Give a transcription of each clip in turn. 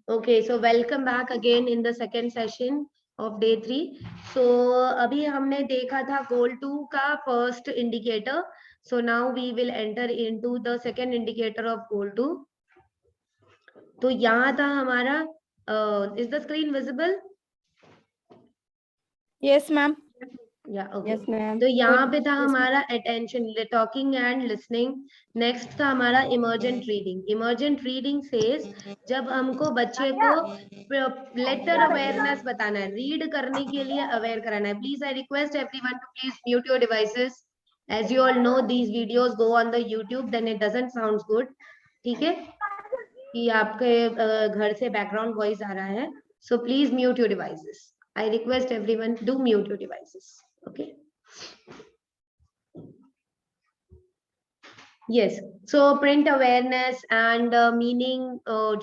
Okay, so welcome back again in the second session of day 3. So अभी हमने देखा था goal 2 का first indicator. So now we will enter into the second indicator of goal 2. तो यहाँ था हमारा is the screen visible? Yes, ma'am. Yeah, okay. Yes, ma'am. तो यहाँ पे था Yes, हमारा attention, talking and listening. Next था हमारा emergent reading. Emergent reading says जब हमको बच्चे को letter awareness बताना है, read करने के लिए aware कराना है. Please, I request everyone to please mute your devices. As you all know, these videos go on the YouTube, then it doesn't sound good. ठीक है? कि आपके घर से background voice आ रहा है. So please mute your devices. I request everyone do mute your devices. Okay. Yes, so print awareness and meaning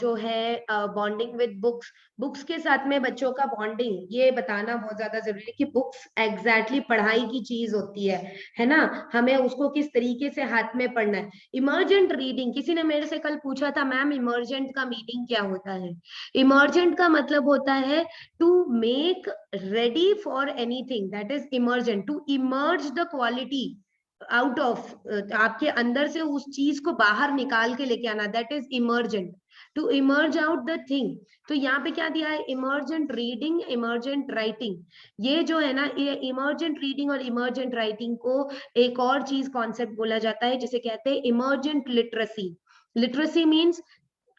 जो है bonding with books, books के साथ में बच्चों का bonding ये बताना बहुत ज्यादा जरूरी है कि books exactly पढ़ाई की चीज होती है ना, हमें उसको किस तरीके से हाथ में पढ़ना है. इमर्जेंट रीडिंग, किसी ने मेरे से कल पूछा था मैम इमर्जेंट का मीनिंग क्या होता है. इमर्जेंट का मतलब होता है to make ready for anything, that is emergent, to emerge the quality out of, आपके अंदर से उस चीज को बाहर निकाल के लेके आना, that is emergent, to emerge out the thing. तो यहाँ पे क्या दिया है, इमर्जेंट रीडिंग, इमर्जेंट राइटिंग. ये जो है ना, ये इमर्जेंट रीडिंग और इमर्जेंट राइटिंग को एक और चीज कॉन्सेप्ट बोला जाता है जिसे कहते हैं emergent literacy. Literacy means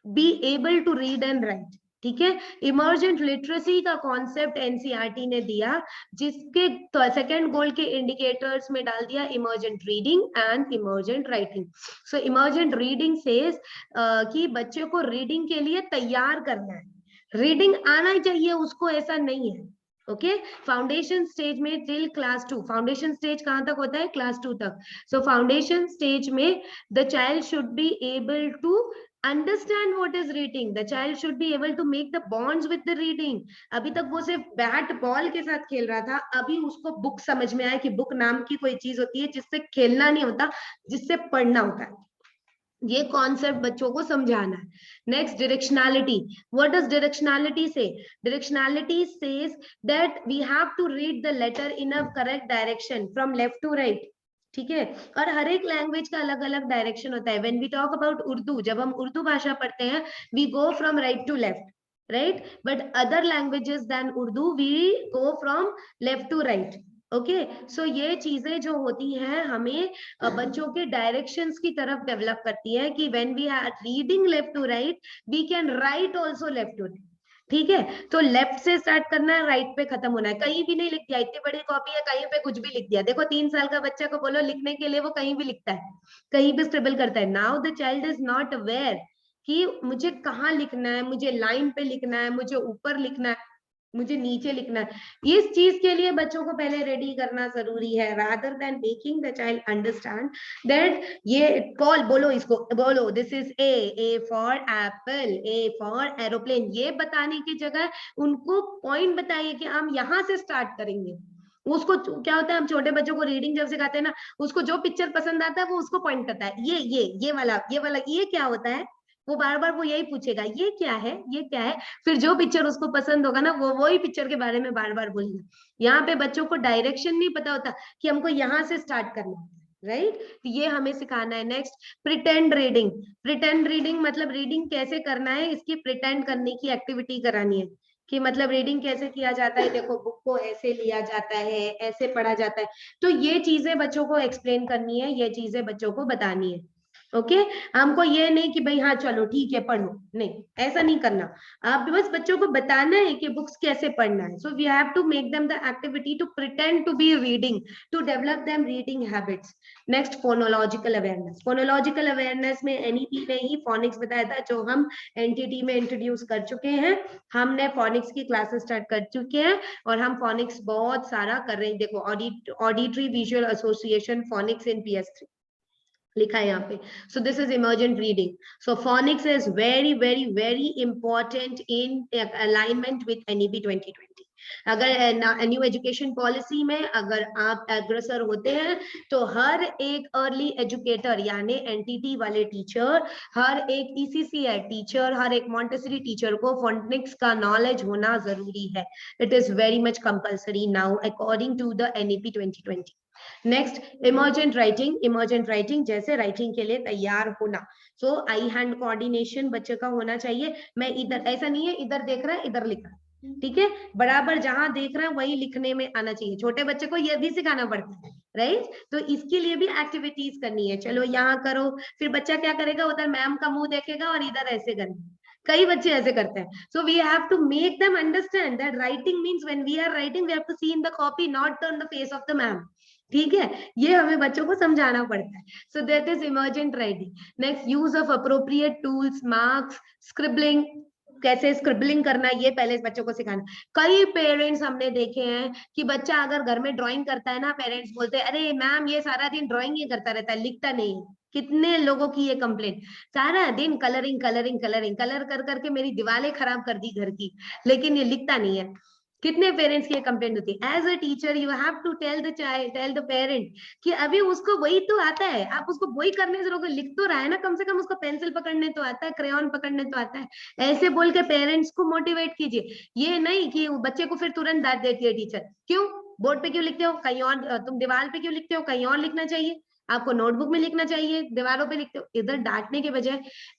be able to read and write. ठीक है, इमर्जेंट लिटरेसी का कॉन्सेप्ट एनसीईआरटी ने दिया, जिसके सेकंड गोल के इंडिकेटर्स में डाल दिया emergent reading and emergent writing. So emergent reading says कि बच्चे को रीडिंग के लिए तैयार करना है, रीडिंग आना ही चाहिए उसको, ऐसा नहीं है. ओके, फाउंडेशन स्टेज में टिल क्लास 2, फाउंडेशन स्टेज कहां तक होता है, क्लास 2 तक. सो फाउंडेशन स्टेज में the child should be able to understand what is reading, the child should be able to make the bonds with the reading. अभी तक वो सिर्फ बैट बॉल के साथ खेल रहा था, अभी उसको बुक समझ में आया कि बुक नाम की कोई चीज होती है जिससे खेलना नहीं होता, जिससे पढ़ना होता है. ये कॉन्सेप्ट बच्चों को समझाना है. Next, directionality. What does directionality say, directionality says that we have to read the letter in a correct direction from left to right. ठीक है, और हर एक लैंग्वेज का अलग अलग डायरेक्शन होता है. When we talk about Urdu, जब हम उर्दू भाषा पढ़ते हैं, we go from right to left, right, but other languages then Urdu we go from left to right. Okay, so ये चीजें जो होती हैं हमें बच्चों के डायरेक्शंस की तरफ डेवलप करती है कि when we are reading left to right, we can write also left to right. ठीक है, तो लेफ्ट से स्टार्ट करना है, राइट पे खत्म होना है. कहीं भी नहीं लिख दिया, इतनी बड़ी कॉपी है, कहीं पे कुछ भी लिख दिया. देखो 3 साल का बच्चा को बोलो लिखने के लिए, वो कहीं भी लिखता है, कहीं भी स्क्रिबल करता है. Now the child is not aware कि मुझे कहाँ लिखना है, मुझे लाइन पे लिखना है, मुझे ऊपर लिखना है, मुझे नीचे लिखना है. इस चीज के लिए बच्चों को पहले रेडी करना जरूरी है, rather than making the child understand that ये कॉल, बोलो इसको, बोलो this is A for Apple, A for aeroplane. ये बताने की जगह उनको पॉइंट बताइए कि हम यहाँ से स्टार्ट करेंगे. उसको क्या होता है, हम छोटे बच्चों को रीडिंग जब सिखाते हैं ना, उसको जो पिक्चर पसंद आता है वो उसको पॉइंट करता है, ये वाला, ये वाला, ये क्या होता है, वो बार बार वो यही पूछेगा, ये क्या है, ये क्या है. फिर जो पिक्चर उसको पसंद होगा ना, वो वही पिक्चर के बारे में बार बार बोलेगा. यहाँ पे बच्चों को डायरेक्शन नहीं पता होता कि हमको यहाँ से स्टार्ट करना है, राइट. तो ये हमें सिखाना है. Next, pretend reading. Pretend reading मतलब रीडिंग कैसे करना है, इसकी प्रिटेंड करने की एक्टिविटी करानी है. कि मतलब रीडिंग कैसे किया जाता है, देखो बुक को ऐसे लिया जाता है, ऐसे पढ़ा जाता है. तो ये चीजें बच्चों को एक्सप्लेन करनी है, ये चीजें बच्चों को बतानी है. ओके, हमको ये नहीं कि भाई हाँ चलो ठीक है पढ़ो, नहीं, ऐसा नहीं करना. आप बस बच्चों को बताना है कि बुक्स कैसे पढ़ना है. So we have to make them the activity to pretend to be reading, to develop them reading habits. Next, phonological awareness. Phonological awareness में एनईपी ने ही फोनिक्स बताया था, जो हम एनटीटी में इंट्रोड्यूस कर चुके हैं. हमने फोनिक्स की क्लासेस स्टार्ट कर चुके हैं और हम फोनिक्स बहुत सारा कर रहे हैं. देखो, ऑडिटरी विजुअल एसोसिएशन फोनिक्स इन PS3 लिखा है यहाँ पे. So this is emergent reading. So phoenix is very very very important in alignment with NEP 2020. अगर न्यू एजुकेशन पॉलिसी में अगर आप अग्रसर होते हैं तो हर एक अर्ली एजुकेटर यानी एनटीटी वाले टीचर, हर एक ईसीसीआई टीचर, हर एक मॉन्टेसरी टीचर को फोनेटिक्स का नॉलेज होना जरूरी है. It is very much compulsory now according to the NEP 2020. Next, emergent writing. Emergent writing जैसे राइटिंग के लिए तैयार होना. सो आई हैंड कोऑर्डिनेशन बच्चे का होना चाहिए. मैं इधर, ऐसा नहीं है इधर देख रहा है इधर लिख रहा है, ठीक है, बराबर जहां देख रहा है वही लिखने में आना चाहिए. छोटे बच्चे को ये भी सिखाना पड़ता है, राइट. तो इसके लिए भी एक्टिविटीज करनी है. चलो यहाँ करो, फिर बच्चा क्या करेगा, उधर मैम का मुंह देखेगा और इधर ऐसे करेगा. कई बच्चे ऐसे करते हैं. So we have to make them understand that writing means when we are writing we have to see in the copy, not on the face of the ma'am. ठीक है, ये हमें बच्चों को समझाना पड़ता है. So that is emergent writing. Next, use of appropriate tools, marks, scribbling. कैसे स्क्रिबलिंग करना है ये पहले बच्चों को सिखाना. कई पेरेंट्स हमने देखे हैं कि बच्चा अगर घर में ड्राइंग करता है ना, पेरेंट्स बोलते हैं अरे मैम ये सारा दिन ड्राइंग ही करता रहता है, लिखता नहीं. कितने लोगों की ये कंप्लेंट, सारा दिन कलरिंग कलरिंग कलरिंग, कलर कर करके मेरी दीवारें खराब कर दी घर की, लेकिन ये लिखता नहीं है. कितने पेरेंट्स की कंप्लेंट होती है. As a teacher you have to tell the child, tell the parent कि अभी उसको वही तो आता है, आप उसको वही करने से रोको, लिख तो रहा है ना, कम से कम उसको पेंसिल पकड़ने तो आता है, क्रेयॉन पकड़ने तो आता है. ऐसे बोल के पेरेंट्स को मोटिवेट कीजिए. ये नहीं कि बच्चे को फिर तुरंत डांट देती है टीचर, क्यों बोर्ड पे क्यों लिखते हो, कहीं और, तुम दीवार पे क्यों लिखते हो, कहीं और लिखना चाहिए, आपको नोटबुक में लिखना चाहिए, दीवारों पे लिखते हो. इधर डांटने के बजाय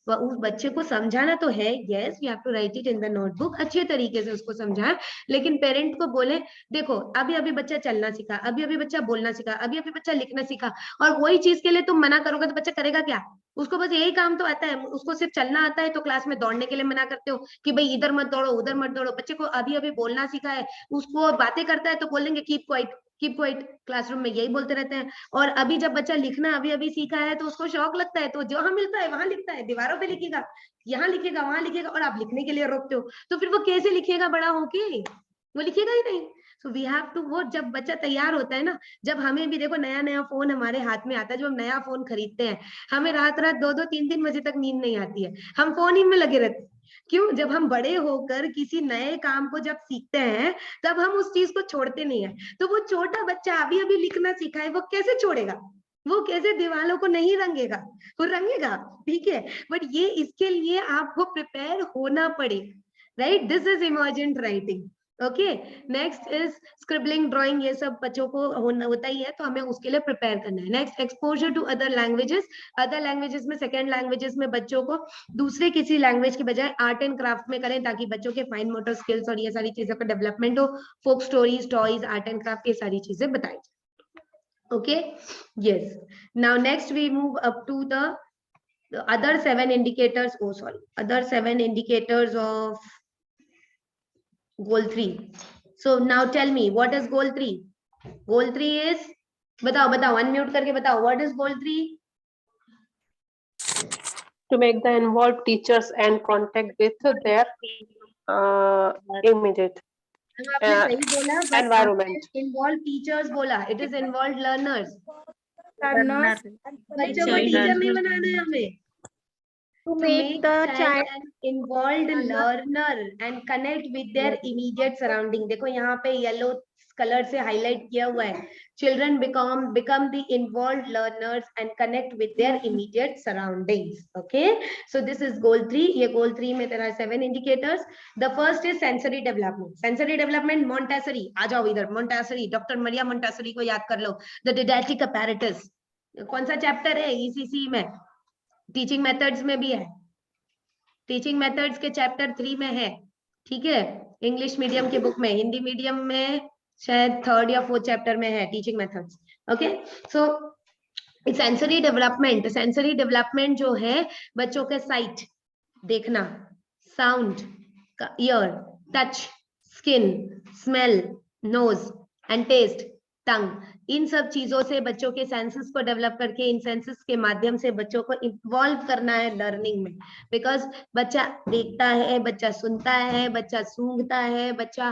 उस बच्चे को समझाना तो है, yes we have to write it in the notebook, अच्छे तरीके से उसको समझाएं. लेकिन पेरेंट को बोले देखो अभी अभी बच्चा चलना सीखा, अभी अभी बच्चा बोलना सीखा, अभी अभी बच्चा लिखना सीखा, और वही चीज के लिए तुम मना करोगे तो बच्चा करेगा क्या. उसको बस यही काम तो आता है, उसको सिर्फ चलना आता है, तो क्लास में दौड़ने के लिए मना करते हो कि भाई इधर मत दौड़ो उधर मत दौड़ो. बच्चे को अभी अभी बोलना सीखा है, उसको बातें करता है तो बोलेंगे keep quiet keep quiet, classroom में यही बोलते रहते हैं. और अभी जब बच्चा लिखना अभी अभी सीखा है तो उसको शौक लगता है, तो जहां मिलता है वहां लिखता है, दीवारों पे लिखेगा, यहाँ लिखेगा वहां लिखेगा, और आप लिखने के लिए रोकते हो, तो फिर वो कैसे लिखेगा बड़ा होके, वो लिखेगा ही नहीं. सो वी हैव टू, वो जब बच्चा तैयार होता है ना, जब हमें भी देखो नया नया फोन हमारे हाथ में आता है, जब हम नया फोन खरीदते हैं हमें रात रात 2-2 3-3 बजे तक नींद नहीं आती है, हम फोन ही में लगे रहते हैं. क्यों, जब हम बड़े होकर किसी नए काम को जब सीखते हैं तब हम उस चीज को छोड़ते नहीं है. तो वो छोटा बच्चा अभी अभी लिखना सीखा है, वो कैसे छोड़ेगा, वो कैसे दीवारों को नहीं रंगेगा, वो रंगेगा, ठीक है, बट ये इसके लिए आपको प्रिपेयर होना पड़ेगा, right. This is emergent writing. Okay, next is scribbling, drawing, ये सब बच्चों को होता ही है, तो हमें उसके लिए प्रिपेयर करना है. Next, exposure to other languages. Other languages में, सेकेंड लैंग्वेजेस में बच्चों को दूसरे किसी लैंग्वेज के बजाय आर्ट एंड क्राफ्ट में करें, ताकि बच्चों के फाइन मोटर स्किल्स और ये सारी चीजों का डेवलपमेंट हो. Folk stories, toys, art and craft, ये सारी चीजें बताई. Okay, yes. Now next we move up to the other 7 indicators. Oh, sorry, other 7 indicators of goal 3. So now tell me, what is goal 3? Goal 3 is, बताओ बताओ, unmute करके बताओ, what is goal 3? To make the involved teachers and contact with their immediate आपने सही बोला, but environment. involved teachers बोला, it is involved learners. Learners. बच्चों को टीचर नहीं बनाना है हमें. To make the child an involved learner and connect with their immediate surrounding. देखो यहाँ पे येलो कलर से हाईलाइट किया हुआ है, children become the involved learners and connect with their immediate surroundings. Okay, so this is goal 3. ये goal 3 में तेरा 7 indicators. The first is sensory development. Sensory development, Montessori. आ जाओ इधर, Montessori, डॉक्टर मरिया Montessori को याद कर लो. The didactic apparatus. कौन सा चैप्टर है ECC में? टीचिंग मेथड्स में भी है, टीचिंग मेथड्स के चैप्टर 3 में है, ठीक है, इंग्लिश मीडियम के बुक में. हिंदी मीडियम में शायद 3rd या 4th चैप्टर में है teaching methods. Okay, so sensory development. Sensory development जो है बच्चों के साइट, देखना, sound, ear, touch, skin, smell, nose and taste, tongue, इन सब चीजों से बच्चों के सेंसेस को डेवलप करके इन सेंसेस के माध्यम से बच्चों को इन्वॉल्व करना है लर्निंग में. बिकॉज बच्चा देखता है, बच्चा सुनता है, बच्चा सूंघता है, बच्चा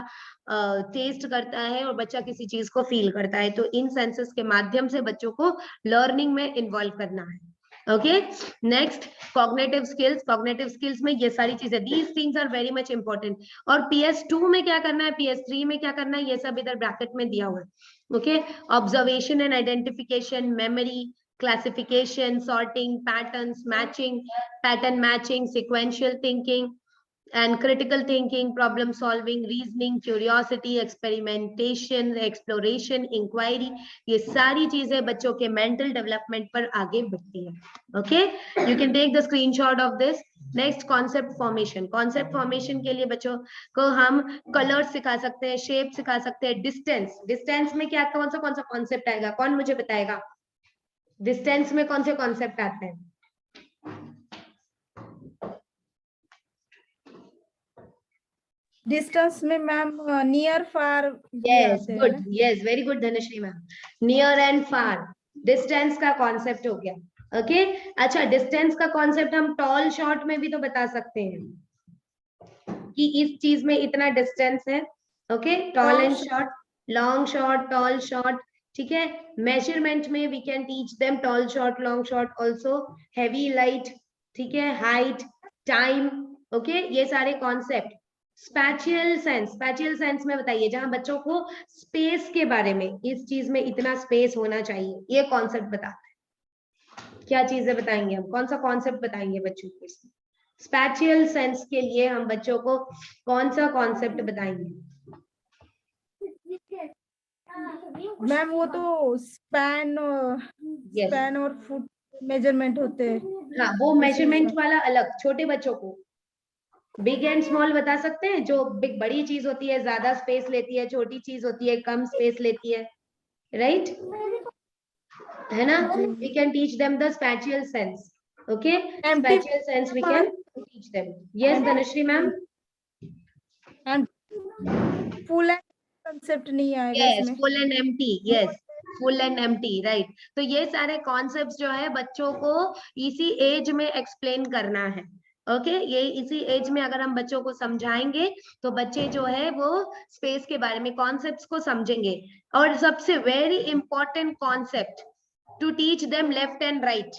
टेस्ट करता है, और बच्चा किसी चीज को फील करता है. तो इन सेंसेस के माध्यम से बच्चों को लर्निंग में इन्वॉल्व करना है. ओके, नेक्स्ट, कॉग्निटिव स्किल्स में ये सारी चीजें, these things are very much important. और PS2 में क्या करना है, PS3 में क्या करना है, ये सब इधर ब्रैकेट में दिया हुआ है। Okay, observation and identification, memory, classification, sorting, patterns, matching, pattern matching, sequential thinking and critical thinking, problem solving, reasoning, curiosity, experimentation, exploration, inquiry, ये सारी चीजें बच्चों के mental development पर आगे बढ़ती है। Okay, you can take the screenshot of this. Next, concept formation. Concept formation के लिए बच्चों को हम colors सिखा सकते हैं, shape सिखा सकते हैं, distance में क्या कौन सा concept आएगा, कौन मुझे बताएगा? डिस्टेंस में कौन से कॉन्सेप्ट आते हैं? डिस्टेंस में ma'am near far. Yes, good, yes, very good Dhanashree ma'am. Near and far, distance का कॉन्सेप्ट हो गया। ओके, अच्छा, डिस्टेंस का कॉन्सेप्ट हम टॉल शॉर्ट में भी तो बता सकते हैं कि इस चीज में इतना डिस्टेंस है। Okay, tall and short, long short, tall short, ठीक है। मेजरमेंट में we can teach them tall short, long short, also heavy light, ठीक है, हाइट, टाइम। ओके, ये सारे कॉन्सेप्ट। स्पैशियल सेंस में बताइए, जहां बच्चों को स्पेस के बारे में, इस चीज में इतना स्पेस होना चाहिए, ये कॉन्सेप्ट बताते हैं। क्या चीजें बताएंगे हम, कौन सा कॉन्सेप्ट बताएंगे बच्चों को? स्पैशियल सेंस के लिए हम बच्चों को कौन सा कॉन्सेप्ट बताएंगे? मैम वो तो स्पैन और फुट मेजरमेंट होते हैं। हाँ, वो मेजरमेंट वाला अलग। छोटे बच्चों को बिग एंड स्मॉल बता सकते हैं। जो बिग बड़ी चीज होती है ज्यादा स्पेस लेती है, छोटी चीज होती है कम स्पेस लेती है, राइट, है ना? We can teach them the spatial sense. Okay, spatial sense we can teach them. Yes Dhanashree ma'am. And full and concept नहीं आएगा इसमें। Full and empty, yes, full and empty, right. तो ये सारे कॉन्सेप्ट्स जो है बच्चों को इसी एज में एक्सप्लेन करना है। ओके, ये इसी एज में अगर हम बच्चों को समझाएंगे तो बच्चे जो है वो स्पेस के बारे में कॉन्सेप्ट्स को समझेंगे। और सबसे very important concept to teach them left and right,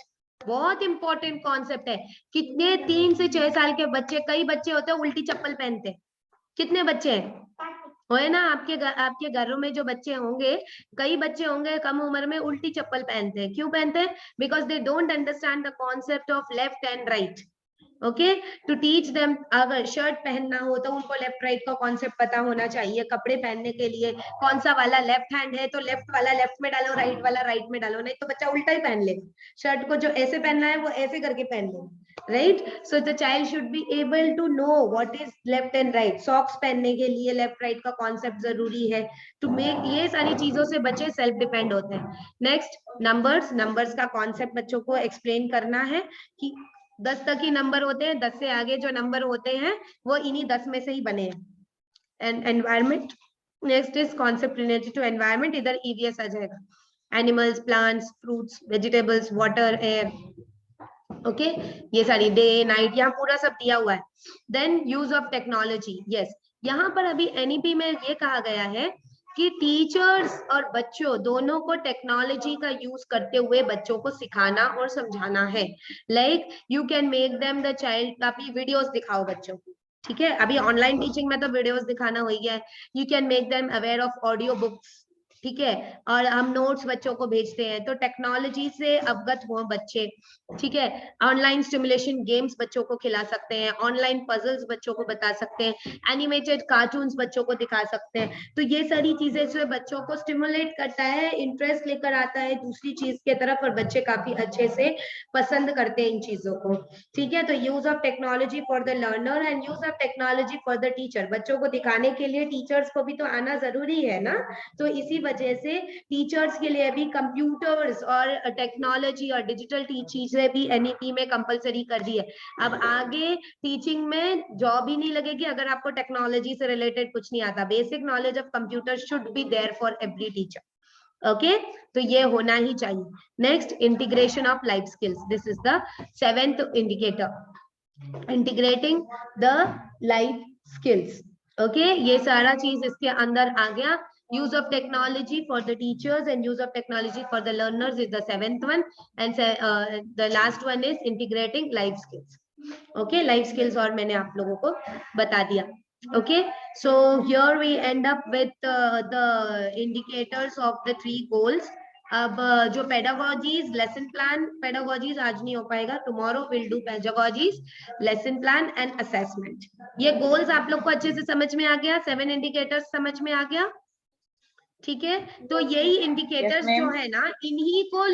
बहुत इंपॉर्टेंट कॉन्सेप्ट है। कितने 3 से 6 साल के बच्चे, कई बच्चे होते हैं उल्टी चप्पल पहनते हैं। कितने बच्चे हैं? होए ना आपके घरों में जो बच्चे होंगे, कई बच्चे होंगे कम उम्र में उल्टी चप्पल पहनते हैं। क्यों पहनते हैं? Because they don't understand the concept of left and right. Okay, to teach them, अगर शर्ट पहनना हो तो उनको लेफ्ट राइट का कॉन्सेप्ट पता होना चाहिए। कपड़े पहनने के लिए कौन सा वाला लेफ्ट हैंड है तो लेफ्ट वाला लेफ्ट में डालो, राइट वाला राइट में डालो, नहीं तो बच्चा उल्टा ही पहन लेगा। शर्ट को जो ऐसे पहनना है वो ऐसे करके पहन लेगा, right. So the child should be able to know what is left and right. Socks पहनने के लिए लेफ्ट राइट का कॉन्सेप्ट जरूरी है टू मेक, ये सारी चीजों से बच्चे सेल्फ डिपेंड होते हैं। नेक्स्ट, नंबर्स का कॉन्सेप्ट बच्चों को एक्सप्लेन करना है कि 10 तक ही नंबर होते हैं, 10 से आगे जो नंबर होते हैं वो इन्हीं 10 में से ही बने हैं। And environment, next is concept related to environment, इधर EVS आ जाएगा। Animals, plants, fruits, vegetables, water, air. Okay, ये सारी डे नाइट यहाँ पूरा सब दिया हुआ है। Then use of technology, yes, यहाँ पर अभी NEP में ये कहा गया है कि टीचर्स और बच्चों दोनों को टेक्नोलॉजी का यूज करते हुए बच्चों को सिखाना और समझाना है। Like you can make them the child, आप वीडियोस दिखाओ बच्चों को, ठीक है। अभी ऑनलाइन टीचिंग में तो वीडियोस दिखाना हो गया है। You can make them aware of audio books, ठीक है, और हम नोट्स बच्चों को भेजते हैं तो टेक्नोलॉजी से अवगत हो बच्चे, ठीक है। ऑनलाइन स्टिमुलेशन गेम्स बच्चों को खिला सकते हैं, ऑनलाइन पजल्स बच्चों को बता सकते हैं, एनिमेटेड कार्टून्स बच्चों को दिखा सकते हैं। तो ये सारी चीजें जो बच्चों को स्टिमुलेट करता है, इंटरेस्ट लेकर आता है दूसरी चीज के तरफ, और बच्चे काफी अच्छे से पसंद करते हैं इन चीजों को, ठीक है। तो use of technology for the learner and use of technology for the teacher, बच्चों को दिखाने के लिए टीचर्स को भी तो आना जरूरी है ना। तो इसी वजह से टीचर्स के लिए भी कंप्यूटर्स और टेक्नोलॉजी और डिजिटल चीजें भी NEP में कंपलसरी कर दी है। अब आगे टीचिंग में जॉब ही नहीं लगेगी अगर आपको टेक्नोलॉजी से रिलेटेड कुछ नहीं आता। Basic knowledge of computer should be there for every teacher. Okay, तो ये होना ही चाहिए। Next, integration of life skills, this is the 7th indicator, integrating the life skills. Okay, ये सारा चीज इसके अंदर आ गया। use of technology for the teachers and use of technology for the learners is the 7th one, and the last one is integrating life skills. Okay, life skills और मैंने आप लोगों को बता दिया. Okay, so here we end up with the indicators of the 3 goals. अब जो pedagogies, lesson plan, pedagogies आज नहीं हो पाएगा, tomorrow we'll do pedagogies, lesson plan and assessment. ये goals आप लोग को अच्छे से समझ में आ गया, 7 indicators समझ में आ गया, ठीक है. तो यही इंडिकेटर्स जो है ना, इन्हीं को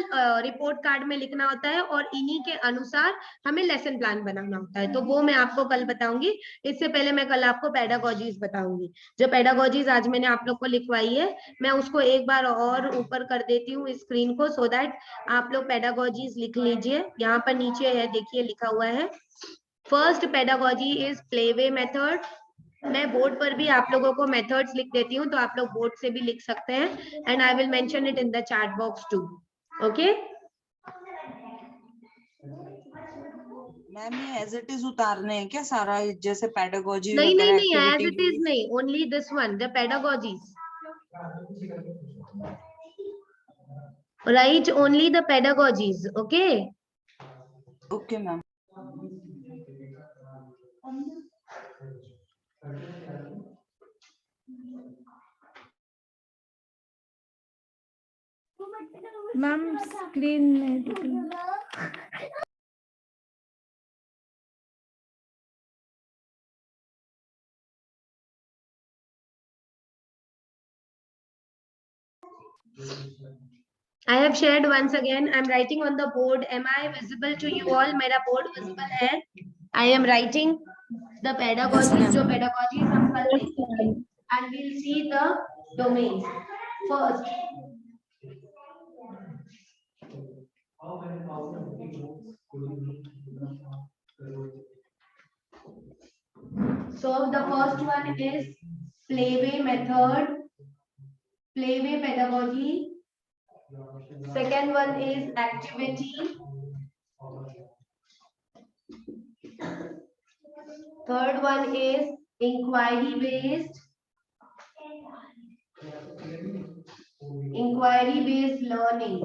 रिपोर्ट कार्ड में लिखना होता है और इन्हीं के अनुसार हमें लेसन प्लान बनाना होता है. तो वो मैं आपको कल बताऊंगी. इससे पहले मैं कल आपको पेडागोजीज बताऊंगी. जो पेडागोजीज आज मैंने आप लोग को लिखवाई है, मैं उसको एक बार और ऊपर कर देती हूँ स्क्रीन को, सो दैट आप लोग पेडागोजीज लिख लीजिए. यहाँ पर नीचे है, देखिए लिखा हुआ है, first pedagogy is playway method. मैं बोर्ड पर भी आप लोगों को मेथड्स लिख देती हूँ, तो आप लोग बोर्ड से भी लिख सकते हैं, and I will mention it in the chat box too. Okay ma'am, ये एज इट इज उतारने हैं क्या सारा, जैसे पेडागोजी नहीं वगैरह, नहीं नहीं, एज इट एक्टिविटी? इज नहीं, only this one, the pedagogies, right, only the pedagogies. Okay okay ma'am. Ma'am screen नहीं दिख रहा. I have shared once again. I'm writing on the board. Am I visible to you all? मेरा board visible है. I am writing the pedagogies. जो pedagogies हम कल देखेंगे, and we'll see the domains first. So the first one is playway method, playway pedagogy. Second one is activity. Third one is inquiry based. Inquiry based learning.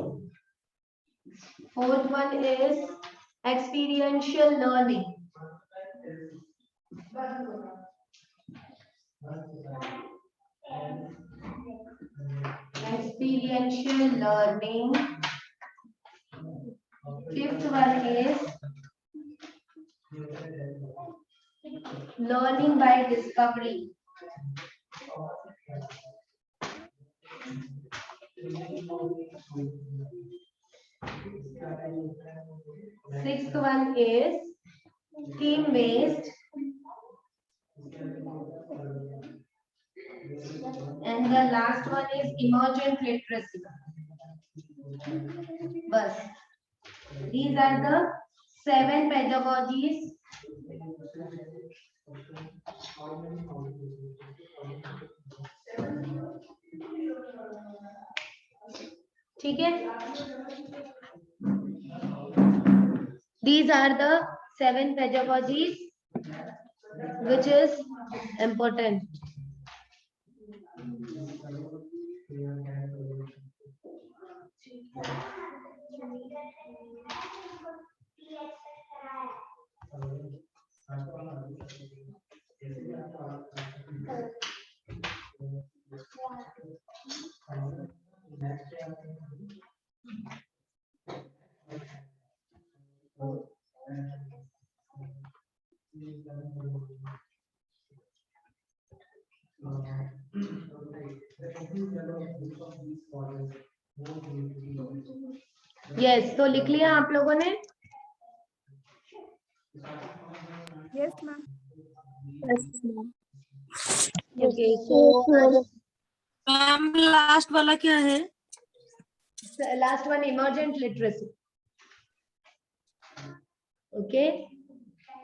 Fourth one is experiential learning. Experiential learning. Fifth one is learning by discovery. Sixth one is theme based. And the last one is emergent literacy. Bus. These are the 7 pedagogies. ठीक है? These are the 7 pedagogies which is important. Yes, तो लिख लिया आप लोगों ने? Yes ma'am. Okay, so ma'am last वाला क्या है? last one, emergent literacy. Okay.